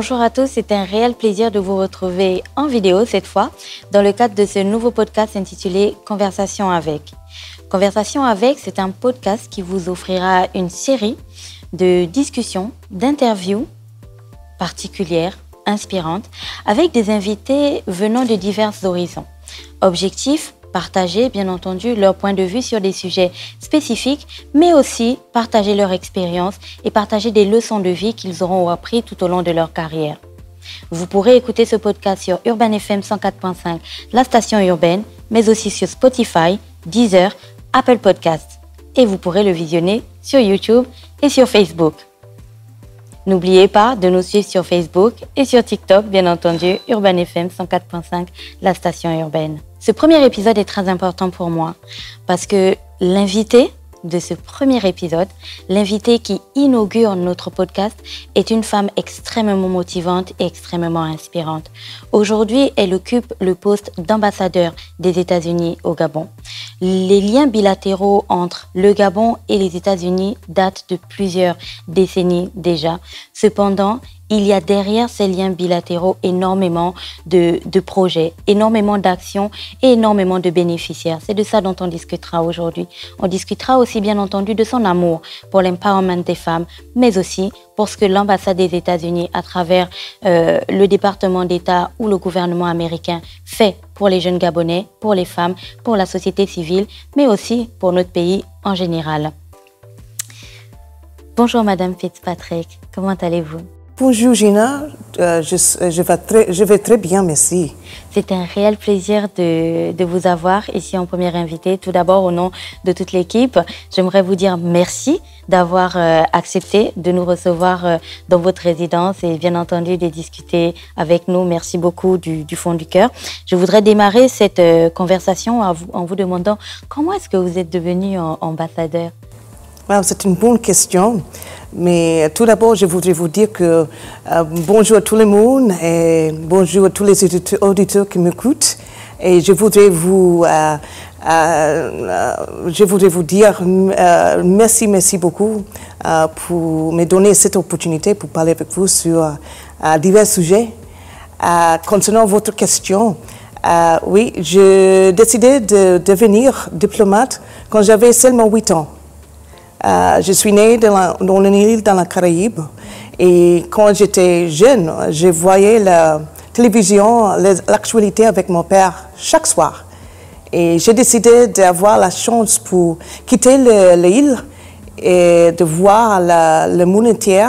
Bonjour à tous, c'est un réel plaisir de vous retrouver en vidéo cette fois dans le cadre de ce nouveau podcast intitulé Conversation avec. Conversation avec, c'est un podcast qui vous offrira une série de discussions, d'interviews particulières, inspirantes, avec des invités venant de divers horizons. Objectif, partager bien entendu leur point de vue sur des sujets spécifiques, mais aussi partager leur expérience et partager des leçons de vie qu'ils auront appris tout au long de leur carrière. Vous pourrez écouter ce podcast sur Urban FM 104.5, la station urbaine, mais aussi sur Spotify, Deezer, Apple Podcasts. Et vous pourrez le visionner sur YouTube et sur Facebook. N'oubliez pas de nous suivre sur Facebook et sur TikTok, bien entendu, Urban FM 104.5, la station urbaine. Ce premier épisode est très important pour moi parce que l'invité de ce premier épisode, l'invité qui inaugure notre podcast, est une femme extrêmement motivante et extrêmement inspirante. Aujourd'hui, elle occupe le poste d'ambassadeur des États-Unis au Gabon. Les liens bilatéraux entre le Gabon et les États-Unis datent de plusieurs décennies déjà. Cependant, il y a derrière ces liens bilatéraux énormément de projets, énormément d'actions et énormément de bénéficiaires. C'est de ça dont on discutera aujourd'hui. On discutera aussi bien entendu de son amour pour l'empowerment des femmes, mais aussi pour ce que l'ambassade des États-Unis, à travers le département d'État ou le gouvernement américain, fait pour les jeunes Gabonais, pour les femmes, pour la société civile, mais aussi pour notre pays en général. Bonjour Madame Fitzpatrick, comment allez-vous? Bonjour Gina, je vais très bien, merci. C'est un réel plaisir de vous avoir ici en première invitée. Tout d'abord, au nom de toute l'équipe, j'aimerais vous dire merci d'avoir accepté de nous recevoir dans votre résidence et bien entendu de discuter avec nous. Merci beaucoup du fond du cœur. Je voudrais démarrer cette conversation en vous demandant comment est-ce que vous êtes devenu ambassadeur? Wow, c'est une bonne question. Mais tout d'abord, je voudrais vous dire que bonjour à tout le monde et bonjour à tous les auditeurs qui m'écoutent. Et je voudrais vous dire merci beaucoup pour me donner cette opportunité pour parler avec vous sur divers sujets. Concernant votre question, oui, j'ai décidé de devenir diplomate quand j'avais seulement 8 ans. Je suis née dans une île dans la Caraïbe et quand j'étais jeune, je voyais la télévision, l'actualité avec mon père chaque soir. Et j'ai décidé d'avoir la chance pour quitter l'île et de voir le monde entier.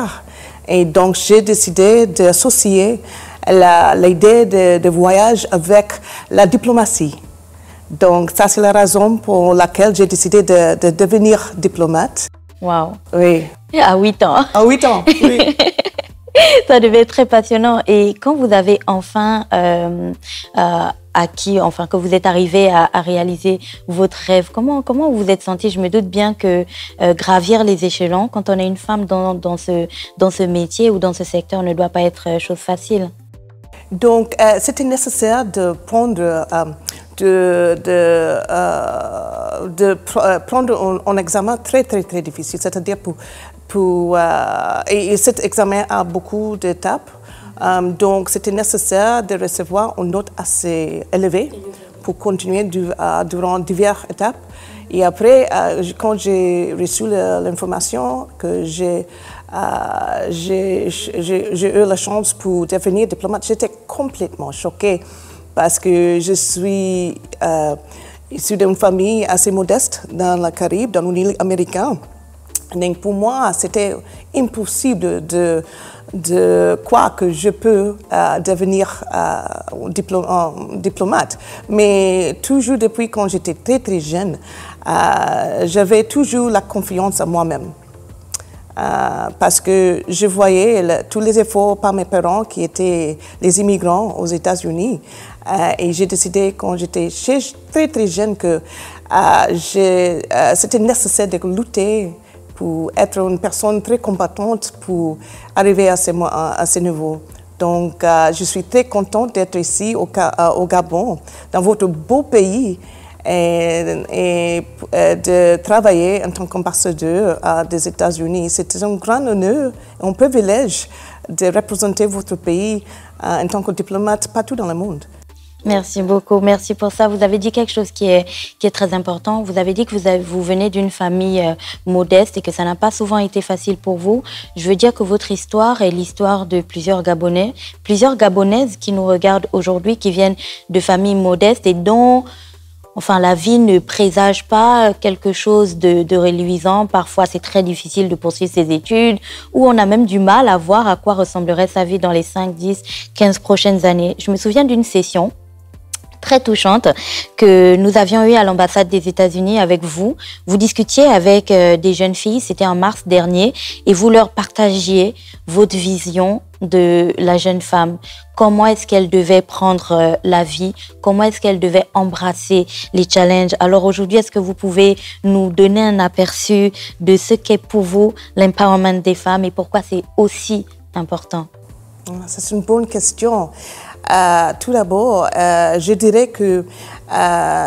Et donc j'ai décidé d'associer l'idée de voyage avec la diplomatie. Donc, ça, c'est la raison pour laquelle j'ai décidé de devenir diplomate. Wow. Oui. À 8 ans. À 8 ans, oui. Ça devait être très passionnant. Et quand vous avez enfin que vous êtes arrivé à réaliser votre rêve, comment vous vous êtes senti? Je me doute bien que gravir les échelons, quand on est une femme dans ce métier ou dans ce secteur, ne doit pas être chose facile. Donc, c'était nécessaire de prendre prendre un examen très difficile, c'est-à-dire et cet examen a beaucoup d'étapes, donc c'était nécessaire de recevoir une note assez élevée pour continuer durant diverses étapes. Et après, quand j'ai reçu l'information que j'ai eu la chance pour devenir diplomate, j'étais complètement choquée. Parce que je suis issue d'une famille assez modeste dans la Caraïbe, dans une île américaine. Donc pour moi, c'était impossible de croire que je peux devenir diplomate. Mais toujours depuis quand j'étais très jeune, j'avais toujours la confiance en moi-même. Parce que je voyais tous les efforts par mes parents qui étaient les immigrants aux États-Unis. Et j'ai décidé quand j'étais très jeune que c'était nécessaire de lutter pour être une personne très combattante pour arriver à ce niveau. Donc, je suis très contente d'être ici au Gabon, dans votre beau pays, et de travailler en tant qu'ambassadeur des États-Unis. C'est un grand honneur, un privilège de représenter votre pays en tant que diplomate partout dans le monde. Merci beaucoup, merci pour ça. Vous avez dit quelque chose qui est très important. Vous avez dit que vous venez d'une famille modeste et que ça n'a pas souvent été facile pour vous. Je veux dire que votre histoire est l'histoire de plusieurs Gabonais, plusieurs Gabonaises qui nous regardent aujourd'hui, qui viennent de familles modestes et dont la vie ne présage pas quelque chose de reluisant. Parfois, c'est très difficile de poursuivre ses études ou on a même du mal à voir à quoi ressemblerait sa vie dans les 5, 10, 15 prochaines années. Je me souviens d'une session très touchante que nous avions eue à l'ambassade des États-Unis avec vous. Vous discutiez avec des jeunes filles, c'était en mars dernier, et vous leur partagiez votre vision de la jeune femme. Comment est-ce qu'elle devait prendre la vie? Comment est-ce qu'elle devait embrasser les challenges? Alors aujourd'hui, est-ce que vous pouvez nous donner un aperçu de ce qu'est pour vous l'empowerment des femmes et pourquoi c'est aussi important? C'est une bonne question. Tout d'abord, je dirais que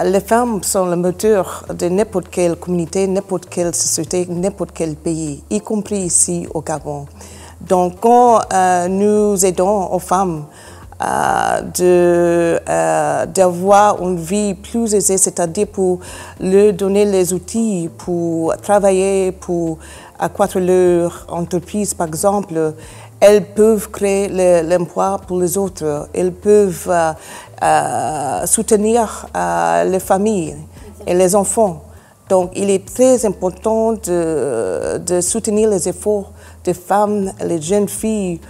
les femmes sont le moteur de n'importe quelle communauté, n'importe quelle société, n'importe quel pays, y compris ici au Gabon. Donc, quand nous aidons aux femmes d'avoir une vie plus aisée, c'est-à-dire pour leur donner les outils pour travailler, pour accroître leur entreprise, par exemple, elles peuvent créer l'emploi pour les autres. Elles peuvent soutenir les familles et les enfants. Donc, il est très important de soutenir les efforts des femmes, les jeunes filles,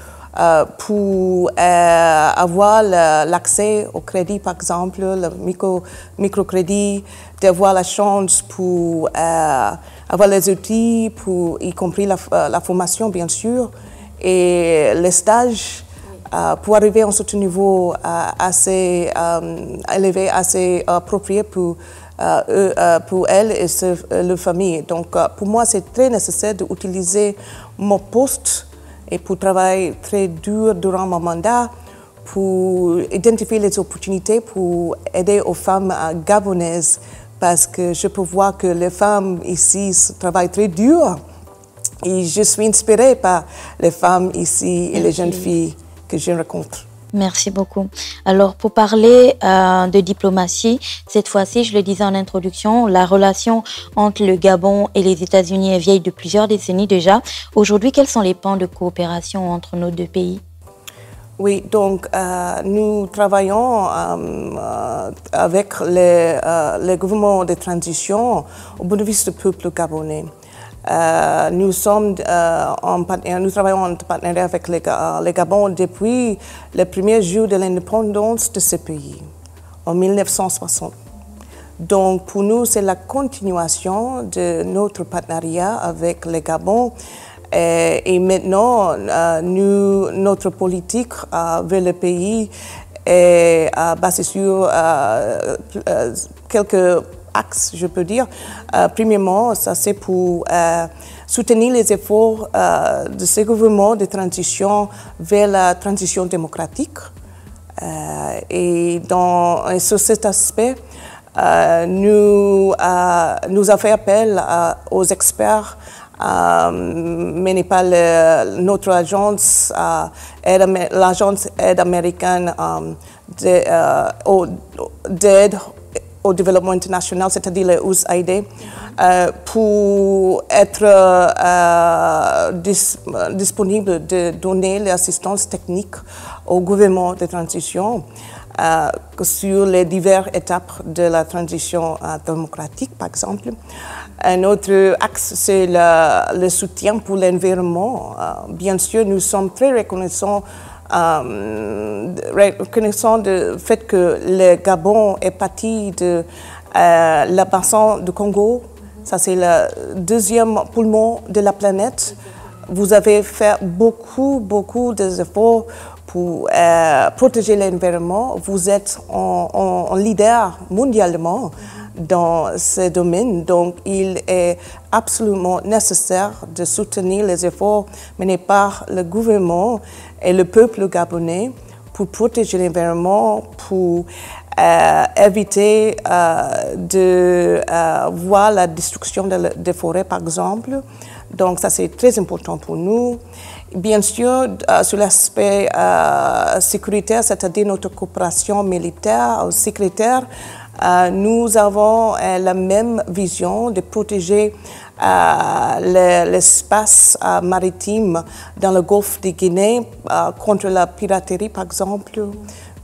pour avoir l'accès au crédit, par exemple, le microcrédit, d'avoir la chance pour avoir les outils, y compris la formation, bien sûr, et les stages pour arriver à un certain niveau assez élevé, assez approprié pour elles et leur famille. Donc, pour moi, c'est très nécessaire d'utiliser mon poste et pour travailler très dur durant mon mandat pour identifier les opportunités pour aider aux femmes gabonaises parce que je peux voir que les femmes ici travaillent très dur. Et je suis inspirée par les femmes ici et les jeunes filles que je rencontre. Merci beaucoup. Alors, pour parler de diplomatie, cette fois-ci, je le disais en introduction, la relation entre le Gabon et les États-Unis est vieille de plusieurs décennies déjà. Aujourd'hui, quels sont les pans de coopération entre nos deux pays? Oui, donc nous travaillons avec les gouvernements de transition au bénéfice du peuple gabonais. Nous travaillons en partenariat avec le Gabon depuis le premier jour de l'indépendance de ce pays, en 1960. Donc, pour nous, c'est la continuation de notre partenariat avec le Gabon. Et maintenant, notre politique vers le pays est basée sur quelques axes, je peux dire. Premièrement, ça c'est pour soutenir les efforts de ce gouvernement de transition vers la transition démocratique. Et sur cet aspect, nous avons fait appel aux experts menés par notre agence, l'agence aide américaine d'aide au développement international, c'est-à-dire le USAID, pour être disponible de donner l'assistance technique au gouvernement de transition sur les diverses étapes de la transition démocratique, par exemple. Un autre axe, c'est le soutien pour l'environnement. Bien sûr, nous sommes très reconnaissants du fait que le Gabon est parti de la bassin du Congo. Ça, c'est le deuxième poumon de la planète. Vous avez fait beaucoup d'efforts pour protéger l'environnement. Vous êtes un leader mondialement dans ce domaine. Donc, il est absolument nécessaire de soutenir les efforts menés par le gouvernement et le peuple gabonais pour protéger l'environnement, pour éviter de voir la destruction des forêts, par exemple. Donc, ça, c'est très important pour nous. Bien sûr, sur l'aspect sécuritaire, c'est-à-dire notre coopération militaire ou sécuritaire, nous avons la même vision de protéger l'espace maritime dans le golfe de Guinée contre la piraterie, par exemple,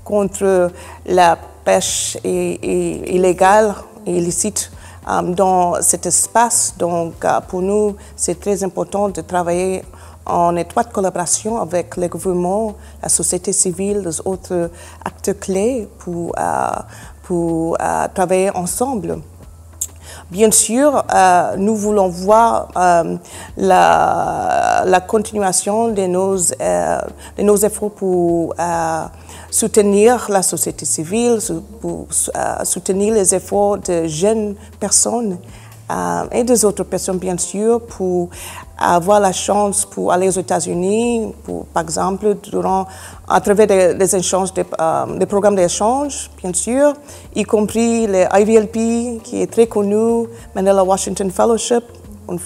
contre la pêche illégale et illicite dans cet espace. Donc, pour nous, c'est très important de travailler en étroite collaboration avec le gouvernement, la société civile, les autres acteurs clés pour travailler ensemble. Bien sûr, nous voulons voir la continuation de nos efforts pour soutenir la société civile, pour soutenir les efforts de jeunes personnes et des autres personnes, bien sûr, pour avoir la chance pour aller aux États-Unis, par exemple, à travers des échanges, des programmes d'échange, bien sûr, y compris le IVLP, qui est très connu, Mandela Washington Fellowship. Une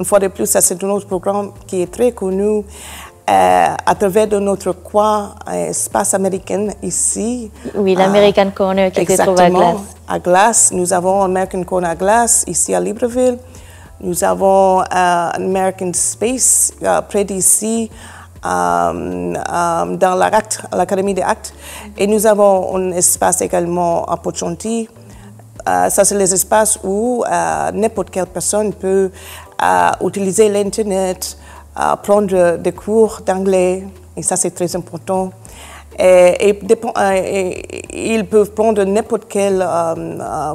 fois de plus, c'est un autre programme qui est très connu à travers de notre coin espace américain ici. Oui, l'American Corner qui se trouve à Glace. À Glace, nous avons l'American Corner à Glace, ici à Libreville. Nous avons American Space près d'ici, dans l'Académie des Actes. Et nous avons un espace également à Port-Gentil. Ça, c'est les espaces où n'importe quelle personne peut utiliser l'Internet, prendre des cours d'anglais, et ça, c'est très important. Et ils peuvent prendre n'importe quel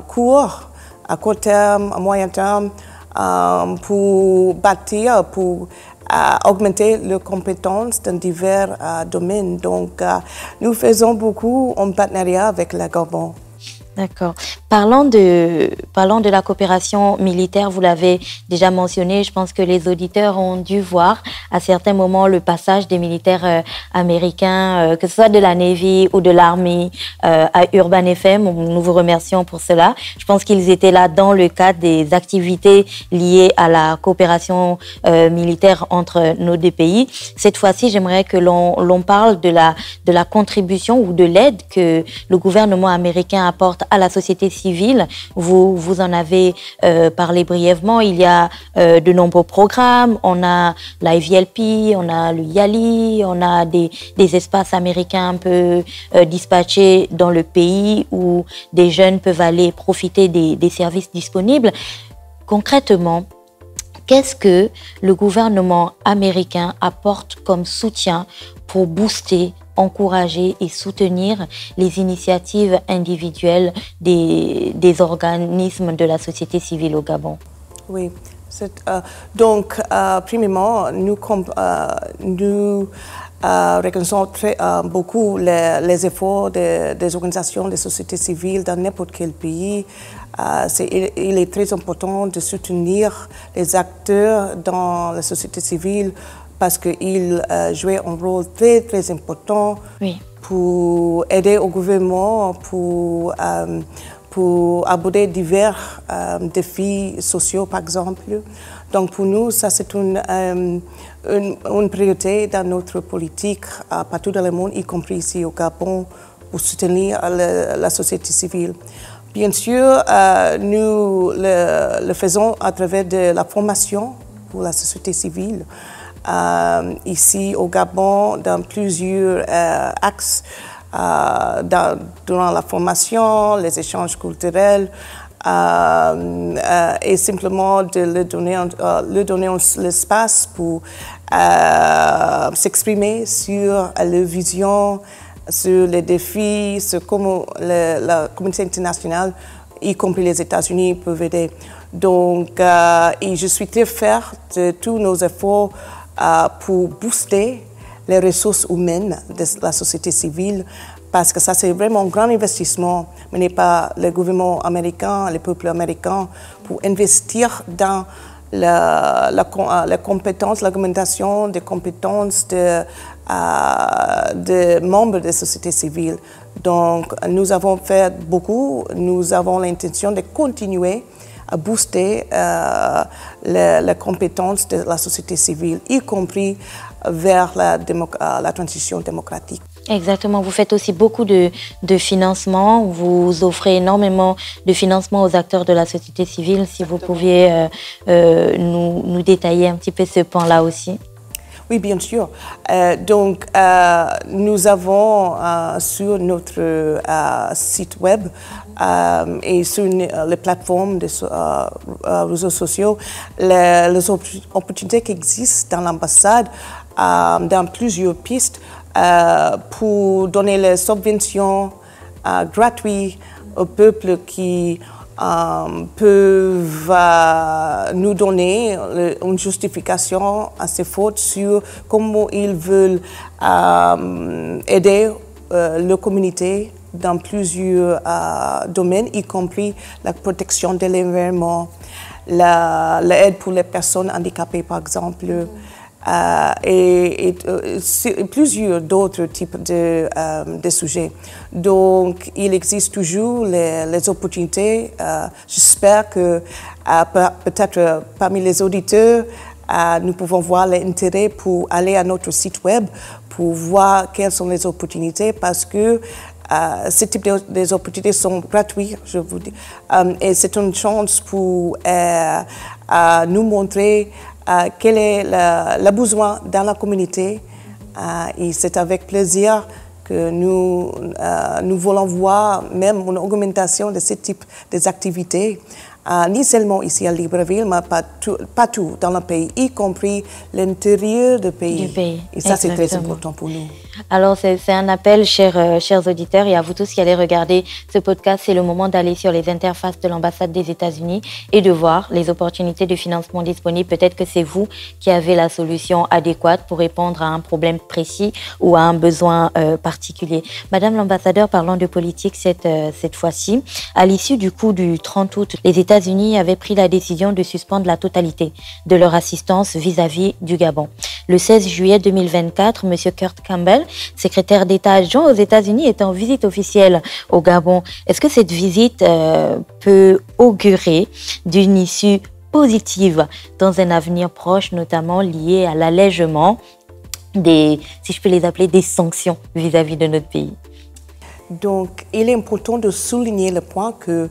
cours à court terme, à moyen terme, pour bâtir, pour augmenter leurs compétences dans divers domaines. Donc, nous faisons beaucoup en partenariat avec le Gabon. D'accord. Parlant de la coopération militaire, vous l'avez déjà mentionné, je pense que les auditeurs ont dû voir à certains moments le passage des militaires américains, que ce soit de la Navy ou de l'Army, à Urban FM. Nous vous remercions pour cela. Je pense qu'ils étaient là dans le cadre des activités liées à la coopération militaire entre nos deux pays. Cette fois-ci, j'aimerais que l'on parle de la contribution ou de l'aide que le gouvernement américain apporte à la société civile. Vous en avez parlé brièvement. Il y a de nombreux programmes. On a l'IVLP, on a le YALI, on a des espaces américains un peu dispatchés dans le pays où des jeunes peuvent aller profiter des services disponibles. Concrètement, qu'est-ce que le gouvernement américain apporte comme soutien pour booster, encourager et soutenir les initiatives individuelles des organismes de la société civile au Gabon? Oui, donc, premièrement, nous reconnaissons beaucoup les efforts des organisations de société civile dans n'importe quel pays. Il est très important de soutenir les acteurs dans la société civile parce qu'ils jouaient un rôle très, très important pour aider au gouvernement, pour aborder divers défis sociaux, par exemple. Donc, pour nous, ça, c'est une priorité dans notre politique partout dans le monde, y compris ici au Gabon, pour soutenir la société civile. Bien sûr, nous le faisons à travers de la formation pour la société civile. Ici au Gabon, dans plusieurs axes, durant la formation, les échanges culturels, et simplement de leur donner l'espace pour s'exprimer sur leur vision, sur les défis, sur comment la communauté internationale, y compris les États-Unis, peuvent aider. Donc, et je suis très fière de tous nos efforts pour booster les ressources humaines de la société civile, parce que ça, c'est vraiment un grand investissement mené par le gouvernement américain, le peuple américain, pour investir dans la compétence, l'augmentation des compétences de membres de la société civile. Donc, nous avons fait beaucoup. Nous avons l'intention de continuer à booster les compétences de la société civile, y compris vers la transition démocratique. Exactement, vous faites aussi beaucoup de financement, vous offrez énormément de financement aux acteurs de la société civile. Si vous pouviez nous détailler un petit peu ce point-là aussi. Oui, bien sûr. Donc, nous avons sur notre site web et sur les plateformes des réseaux sociaux les opportunités qui existent dans l'ambassade dans plusieurs pistes pour donner les subventions gratuites au peuple qui peuvent nous donner une justification assez forte sur comment ils veulent aider la communauté dans plusieurs domaines, y compris la protection de l'environnement, l'aide pour les personnes handicapées, par exemple, et plusieurs d'autres types de sujets. Donc, il existe toujours les opportunités. J'espère que peut-être parmi les auditeurs, nous pouvons voir l'intérêt pour aller à notre site web pour voir quelles sont les opportunités parce que ce type d'opportunités sont gratuites, je vous dis. Et c'est une chance pour nous montrer quel est le besoin dans la communauté. Et c'est avec plaisir que nous voulons voir même une augmentation de ce type d'activités. Ni seulement ici à Libreville, mais partout dans le pays, y compris l'intérieur du pays. Et ça, c'est très important pour nous. Alors, c'est un appel, chers auditeurs, et à vous tous qui allez regarder ce podcast, c'est le moment d'aller sur les interfaces de l'ambassade des États-Unis et de voir les opportunités de financement disponibles. Peut-être que c'est vous qui avez la solution adéquate pour répondre à un problème précis ou à un besoin particulier. Madame l'ambassadeur, parlons de politique cette fois-ci. À l'issue du coup du 30 août, les États-Unis avaient pris la décision de suspendre la totalité de leur assistance vis-à-vis du Gabon. Le 16 juillet 2024, M. Kurt Campbell, secrétaire d'État adjoint aux États-Unis, est en visite officielle au Gabon. Est-ce que cette visite peut augurer d'une issue positive dans un avenir proche, notamment lié à l'allègement des, si je peux les appeler, des sanctions vis-à-vis de notre pays? Donc, il est important de souligner le point que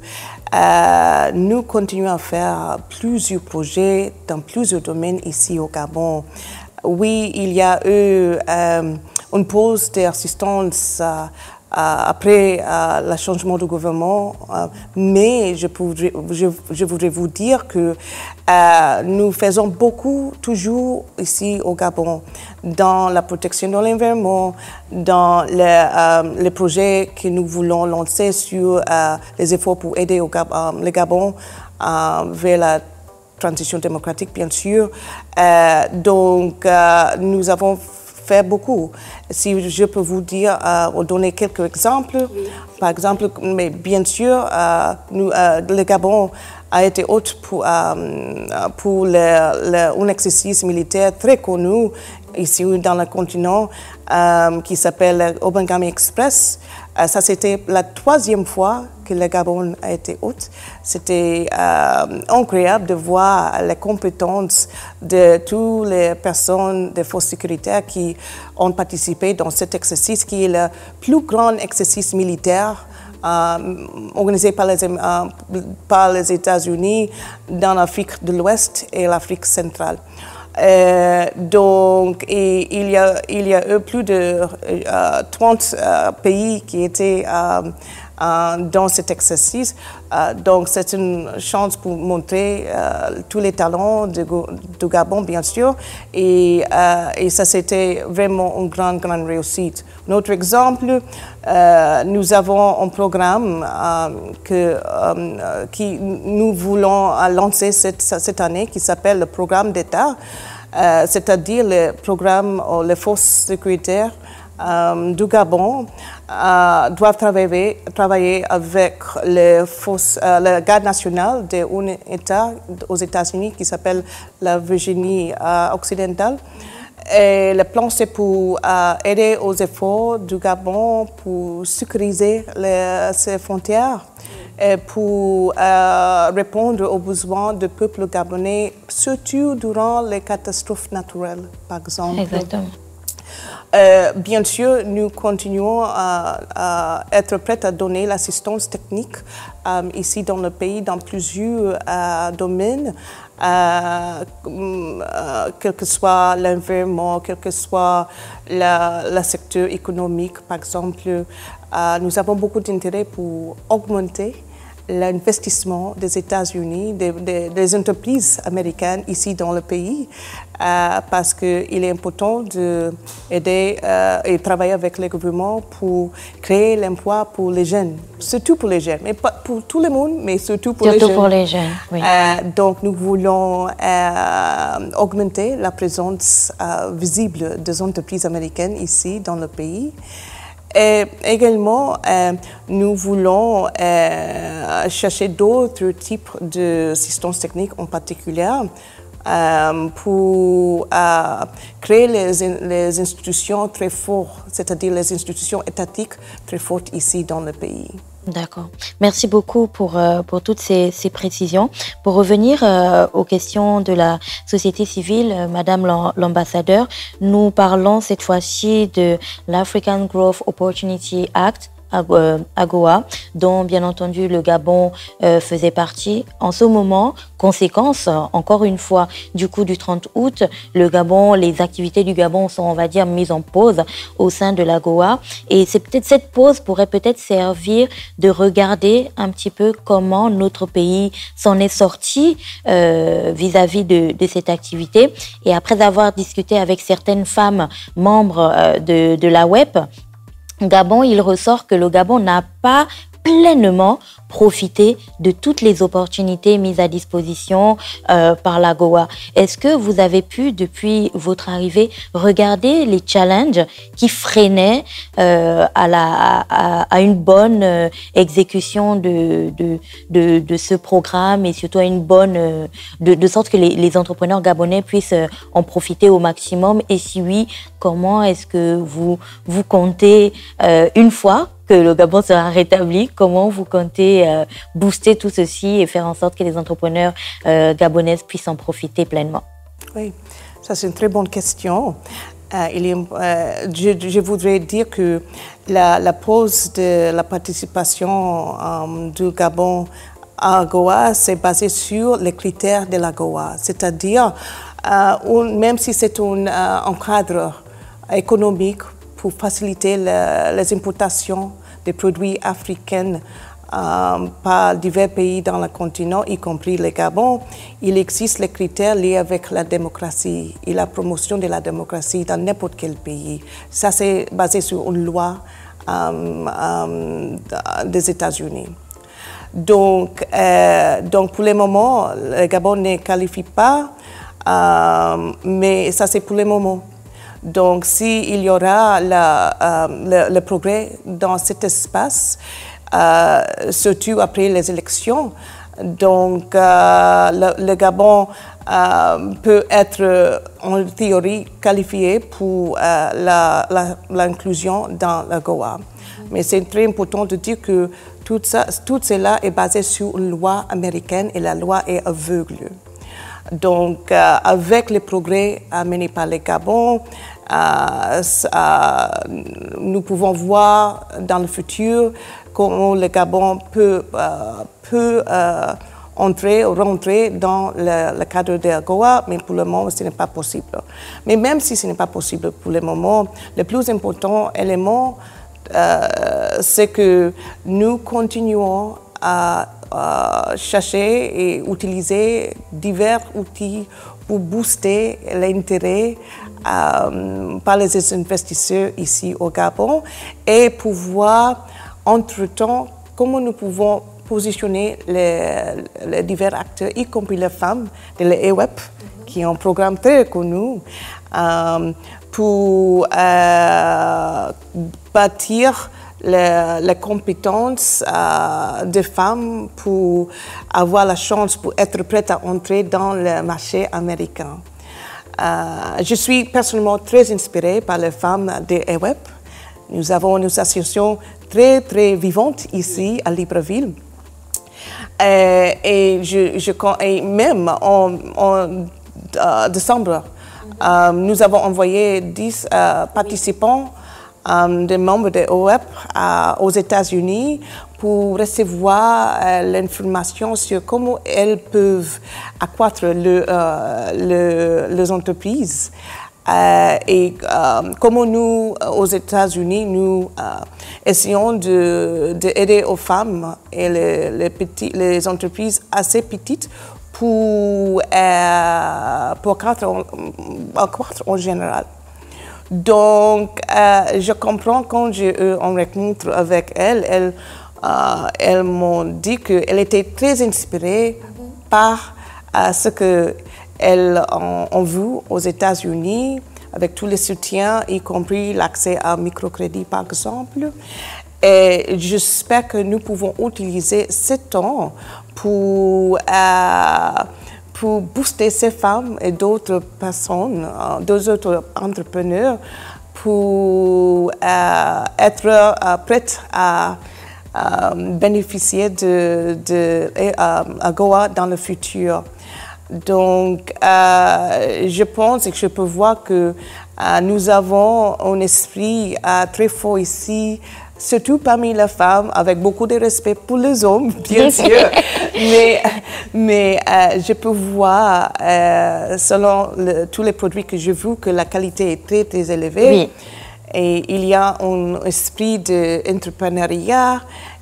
nous continuons à faire plusieurs projets dans plusieurs domaines ici au Gabon. Oui, il y a eu une pause d'assistance après le changement de gouvernement, mais je voudrais vous dire que nous faisons beaucoup toujours ici au Gabon dans la protection de l'environnement, dans les projets que nous voulons lancer sur les efforts pour aider le Gabon vers la transition démocratique, bien sûr. Donc, nous avons fait beaucoup. Si je peux vous dire, donner quelques exemples. Oui. Par exemple, mais bien sûr, le Gabon a été hôte pour un exercice militaire très connu ici dans le continent qui s'appelle Obangame Express. Ça, c'était la 3e fois que le Gabon a été hôte. C'était incroyable de voir les compétences de toutes les personnes des forces sécuritaires qui ont participé dans cet exercice, qui est le plus grand exercice militaire organisé par les États-Unis dans l'Afrique de l'Ouest et l'Afrique centrale. Donc, il y a eu plus de 30 pays qui étaient dans cet exercice. Donc, c'est une chance pour montrer tous les talents du Gabon, bien sûr. Et ça, c'était vraiment une grande réussite. Notre exemple, nous avons un programme qui nous voulons lancer cette année qui s'appelle le programme d'État, c'est-à-dire le programme, les forces sécuritaires du Gabon doivent travailler avec la garde nationale d'un État aux États-Unis qui s'appelle la Virginie occidentale. Et le plan, c'est pour aider aux efforts du Gabon pour sécuriser ses frontières pour répondre aux besoins du peuple gabonais, surtout durant les catastrophes naturelles, par exemple. Exactement. Bien sûr, nous continuons à être prêts à donner l'assistance technique ici dans le pays, dans plusieurs domaines, quel que soit l'environnement, quel que soit le secteur économique, par exemple. Nous avons beaucoup d'intérêt pour augmenter l'investissement des États-Unis, des entreprises américaines ici dans le pays, parce qu'il est important d'aider et travailler avec les gouvernements pour créer l'emploi pour les jeunes, surtout pour les jeunes, mais pas pour tout le monde, mais surtout pour les jeunes. Surtout pour les jeunes, oui. Donc nous voulons augmenter la présence visible des entreprises américaines ici dans le pays. Et également, nous voulons chercher d'autres types d'assistance technique en particulier pour créer les institutions très fortes, c'est-à-dire les institutions étatiques très fortes ici dans le pays. D'accord. Merci beaucoup pour toutes ces précisions. Pour revenir aux questions de la société civile, Madame l'ambassadeur, nous parlons cette fois-ci de l'African Growth Opportunity Act, AGOA, dont bien entendu le Gabon faisait partie. En ce moment, conséquence, encore une fois, du coup du 30 août, le Gabon, les activités du Gabon sont, on va dire, mises en pause au sein de l'AGOA. Et c'est peut-être cette pause pourrait peut-être servir de regarder un petit peu comment notre pays s'en est sorti vis-à-vis de cette activité. Et après avoir discuté avec certaines femmes membres de la WEP, Gabon, il ressort que le Gabon n'a pas pleinement profiter de toutes les opportunités mises à disposition par l'AGOA. Est-ce que vous avez pu, depuis votre arrivée, regarder les challenges qui freinaient à une bonne exécution de ce programme et surtout à une bonne de sorte que les entrepreneurs gabonais puissent en profiter au maximum? Et si oui, comment est-ce que vous comptez une fois que le Gabon sera rétabli, comment vous comptez booster tout ceci et faire en sorte que les entrepreneurs gabonaises puissent en profiter pleinement? Oui, ça c'est une très bonne question. Je voudrais dire que la pause de la participation du Gabon à l'AGOA, c'est basé sur les critères de l'AGOA, c'est-à-dire même si c'est un cadre économique pour faciliter les importations des produits africains par divers pays dans le continent, y compris le Gabon, il existe les critères liés avec la démocratie et la promotion de la démocratie dans n'importe quel pays. Ça, c'est basé sur une loi des États-Unis. Donc, pour le moment, le Gabon ne qualifie pas, mais ça, c'est pour le moment. Donc, s'il y aura le progrès dans cet espace, surtout après les élections, donc le Gabon peut être en théorie qualifié pour l'inclusion dans l'AGOA. Mais c'est très important de dire que tout cela est basé sur une loi américaine et la loi est aveugle. Donc, avec les progrès menés par le Gabon, nous pouvons voir dans le futur comment le Gabon peut rentrer dans le cadre de l'AGOA, mais pour le moment, ce n'est pas possible. Mais même si ce n'est pas possible pour le moment, le plus important élément, c'est que nous continuons à chercher et utiliser divers outils pour booster l'intérêt par les investisseurs ici au Gabon et pouvoir, entre-temps, comment nous pouvons positionner les divers acteurs, y compris les femmes de l'EWEP, qui est un programme très connu, pour bâtir les compétences des femmes pour avoir la chance pour être prête à entrer dans le marché américain. Je suis personnellement très inspirée par les femmes de EWEP. Nous avons une association très, très vivante ici à Libreville. Et même en décembre, nous avons envoyé 10 participants, des membres de l'OEP aux États-Unis pour recevoir l'information sur comment elles peuvent accroître les entreprises. Et comment nous, aux États-Unis, nous essayons d'aider aux femmes et les entreprises assez petites pour accroître en général. Donc, je comprends quand j'ai eu une rencontre avec elles, elles m'ont dit qu'elles étaient très inspirées par ce qu'elles ont vu aux États-Unis, avec tous les soutiens, y compris l'accès à microcrédit, par exemple. Et j'espère que nous pouvons utiliser ce temps pour booster ces femmes et d'autres personnes, d'autres entrepreneurs, pour être prêtes à bénéficier de AGOA dans le futur. Donc, je pense et que je peux voir que nous avons un esprit très fort ici, surtout parmi les femmes, avec beaucoup de respect pour les hommes, bien sûr. Mais je peux voir, selon tous les produits que je vois, que la qualité est très, très élevée. Oui. Et il y a un esprit d'entrepreneuriat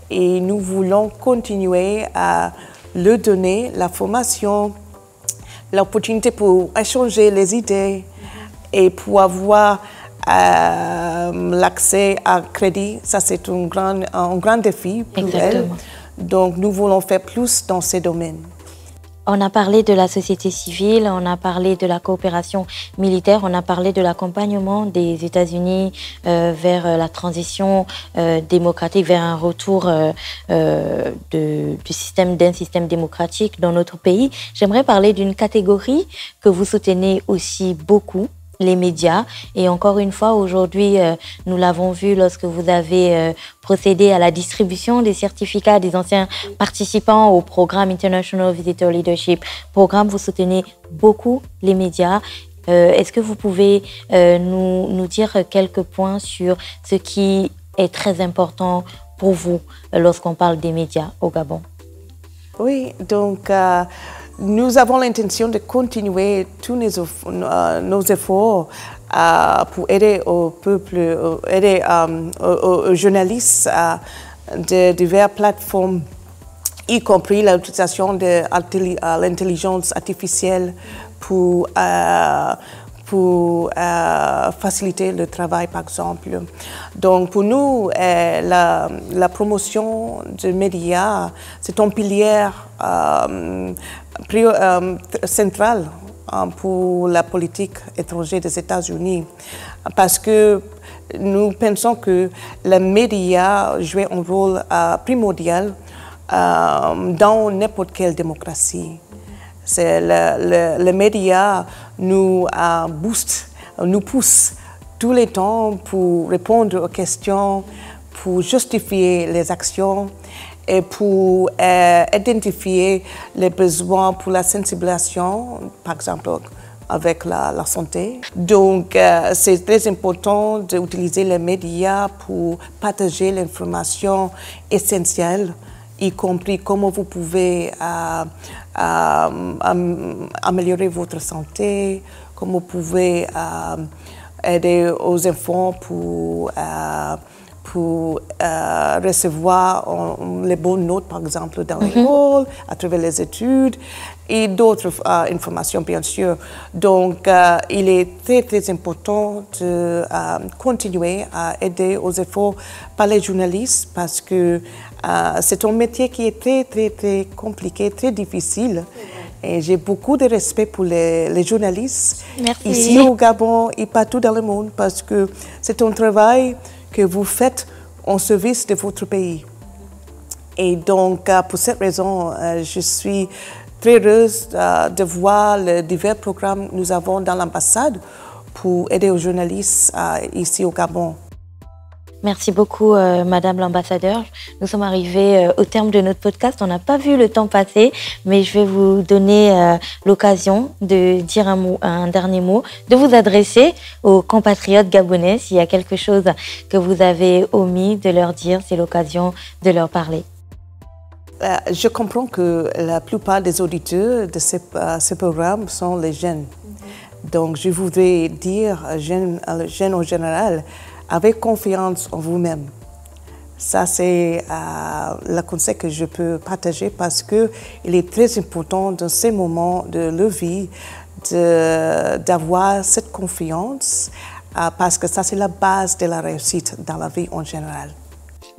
et nous voulons continuer à leur donner la formation, l'opportunité pour échanger les idées et pour avoir l'accès à crédit. Ça, c'est un grand défi pour elles. Donc, nous voulons faire plus dans ces domaines. On a parlé de la société civile, on a parlé de la coopération militaire, on a parlé de l'accompagnement des États-Unis vers la transition démocratique, vers un retour d'un système démocratique dans notre pays. J'aimerais parler d'une catégorie que vous soutenez aussi beaucoup, les médias. Et encore une fois, aujourd'hui, nous l'avons vu lorsque vous avez procédé à la distribution des certificats des anciens participants au programme International Visitor Leadership. Programme, vous soutenez beaucoup les médias. Est-ce que vous pouvez nous dire quelques points sur ce qui est très important pour vous lorsqu'on parle des médias au Gabon? Oui, donc nous avons l'intention de continuer tous nos efforts pour aider au peuple, aider aux journalistes de diverses plateformes, y compris l'utilisation de l'intelligence artificielle pour faciliter le travail, par exemple. Donc, pour nous, la promotion des médias, c'est un pilier central pour la politique étrangère des États-Unis, parce que nous pensons que les médias jouent un rôle primordial dans n'importe quelle démocratie. Les médias nous boostent, nous poussent tous les temps pour répondre aux questions, pour justifier les actions et pour identifier les besoins pour la sensibilisation, par exemple avec la santé. Donc, c'est très important d'utiliser les médias pour partager l'information essentielle, y compris comment vous pouvez améliorer votre santé, comment vous pouvez aider aux enfants pour recevoir les bonnes notes, par exemple, dans l'école, à travers les études, et d'autres informations, bien sûr. Donc, il est très, très important de continuer à aider aux efforts par les journalistes, parce que c'est un métier qui est très, très, très compliqué, très difficile. Et j'ai beaucoup de respect pour les journalistes. Merci. Ici au Gabon et partout dans le monde, parce que c'est un travail que vous faites en service de votre pays. Et donc, pour cette raison, je suis très heureuse de voir les divers programmes que nous avons dans l'ambassade pour aider aux journalistes ici au Gabon. Merci beaucoup, Madame l'ambassadeur. Nous sommes arrivés au terme de notre podcast. On n'a pas vu le temps passer, mais je vais vous donner l'occasion de dire un dernier mot, de vous adresser aux compatriotes gabonais. S'il y a quelque chose que vous avez omis de leur dire, c'est l'occasion de leur parler. Je comprends que la plupart des auditeurs de ce programme sont les jeunes. Donc, je voudrais dire aux jeunes en général, avec confiance en vous-même. Ça, c'est le conseil que je peux partager parce qu'il est très important dans ces moments de leur vie d'avoir cette confiance parce que ça, c'est la base de la réussite dans la vie en général.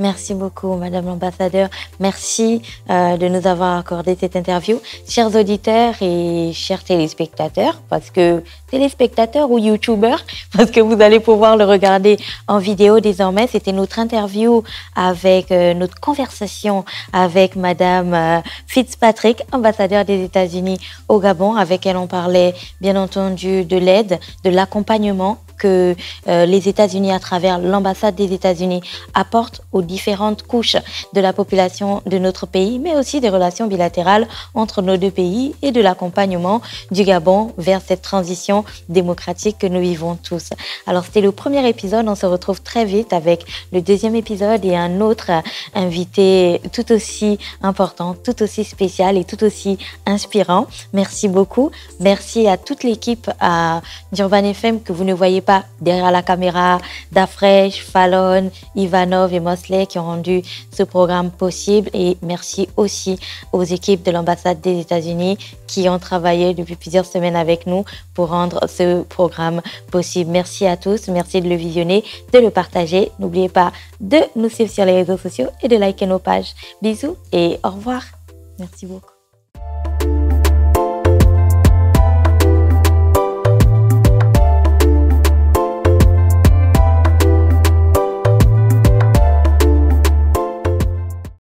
Merci beaucoup, Madame l'ambassadeur. Merci de nous avoir accordé cette interview. Chers auditeurs et chers téléspectateurs, parce que téléspectateurs ou youtubeurs, parce que vous allez pouvoir le regarder en vidéo désormais. C'était notre interview avec notre conversation avec Madame Fitzpatrick, ambassadeur des États-Unis au Gabon. Avec elle, on parlait bien entendu de l'aide, de l'accompagnement que les États-Unis, à travers l'ambassade des États-Unis, apportent aux différentes couches de la population de notre pays, mais aussi des relations bilatérales entre nos deux pays et de l'accompagnement du Gabon vers cette transition démocratique que nous vivons tous. Alors, c'était le premier épisode. On se retrouve très vite avec le deuxième épisode et un autre invité tout aussi important, tout aussi spécial et tout aussi inspirant. Merci beaucoup. Merci à toute l'équipe d'Urban FM que vous ne voyez pas derrière la caméra, Dafresh, Fallon, Ivanov et Mosley qui ont rendu ce programme possible. Et merci aussi aux équipes de l'ambassade des États-Unis qui ont travaillé depuis plusieurs semaines avec nous pour rendre ce programme possible. Merci à tous, merci de le visionner, de le partager. N'oubliez pas de nous suivre sur les réseaux sociaux et de liker nos pages. Bisous et au revoir. Merci beaucoup.